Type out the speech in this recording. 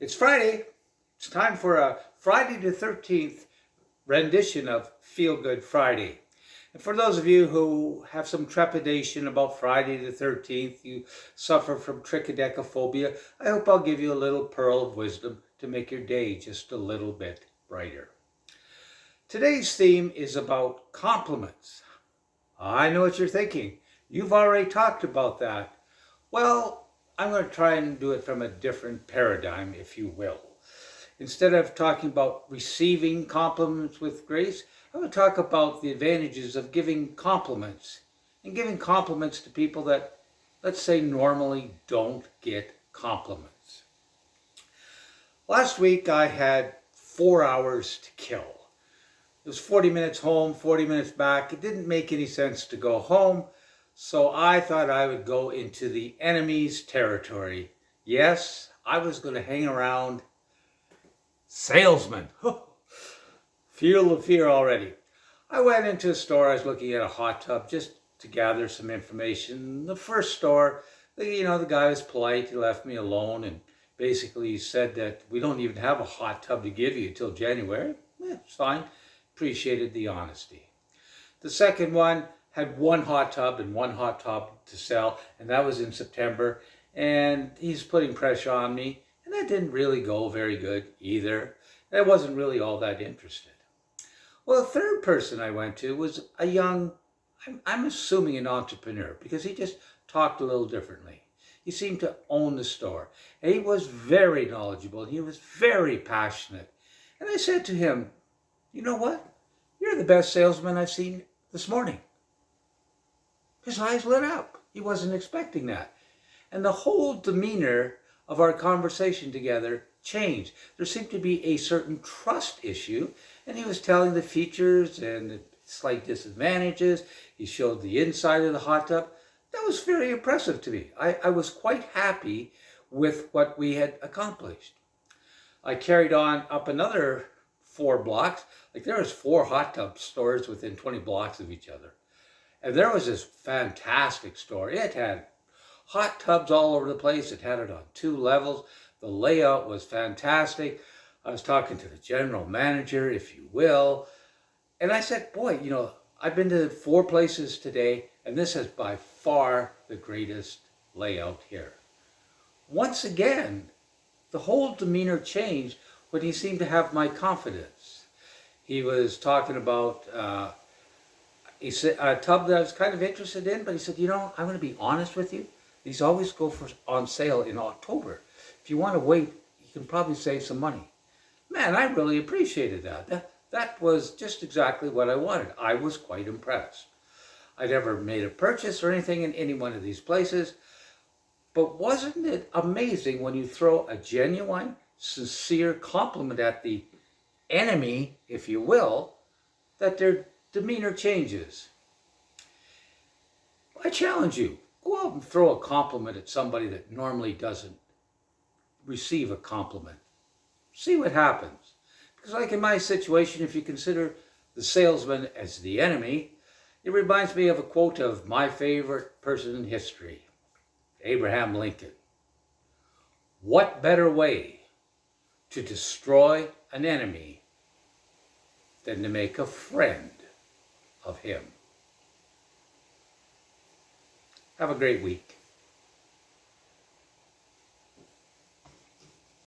It's Friday. It's time for a Friday the 13th rendition of Feel Good Friday. And for those of you who have some trepidation about Friday the 13th, you suffer from trichodecaphobia, I hope I'll give you a little pearl of wisdom to make your day just a little bit brighter. Today's theme is about compliments. I know what you're thinking. You've already talked about that. Well, I'm going to try and do it from a different paradigm, if you will. Instead of talking about receiving compliments with grace, I'm going to talk about the advantages of giving compliments and giving compliments to people that, let's say, normally don't get compliments. Last week I had 4 hours to kill. It was 40 minutes home, 40 minutes back. It didn't make any sense to go home, so I thought I would go into the enemy's territory. Yes, I was going to hang around salesmen. Feel the fear already. I went into a store. I was looking at a hot tub just to gather some information. The first store, the guy was polite. He left me alone and basically said that we don't even have a hot tub to give you till January. It's fine. Appreciated the honesty. The second one had one hot tub and one hot tub to sell, and that was in September. And he's putting pressure on me, and that didn't really go very good either. I wasn't really all that interested. Well, the third person I went to was a young, I'm assuming an entrepreneur, because he just talked a little differently. He seemed to own the store, and he was very knowledgeable, and he was very passionate. And I said to him, you know what? You're the best salesman I've seen this morning. His eyes lit up. He wasn't expecting that. And the whole demeanor of our conversation together changed. There seemed to be a certain trust issue, and he was telling the features and the slight disadvantages. He showed the inside of the hot tub. That was very impressive to me. I was quite happy with what we had accomplished. I carried on up another 4 blocks. Like, there was 4 hot tub stores within 20 blocks of each other. And there was this fantastic store. It had hot tubs all over the place. It had it on 2 levels. The layout was fantastic. I was talking to the general manager, if you will. And I said, boy, I've been to 4 places today, and this is by far the greatest layout here. Once again, the whole demeanor changed when he seemed to have my confidence. He was talking about he said a tub that I was kind of interested in, but he said, I'm going to be honest with you. These always go on sale in October. If you want to wait, you can probably save some money. Man, I really appreciated that. That was just exactly what I wanted. I was quite impressed. I never made a purchase or anything in any one of these places, but wasn't it amazing when you throw a genuine, sincere compliment at the enemy, if you will, that their demeanor changes? I challenge you, go out and throw a compliment at somebody that normally doesn't receive a compliment. See what happens. Because like in my situation, if you consider the salesman as the enemy, it reminds me of a quote of my favorite person in history, Abraham Lincoln. What better way to destroy an enemy than to make a friend of him? Have a great week.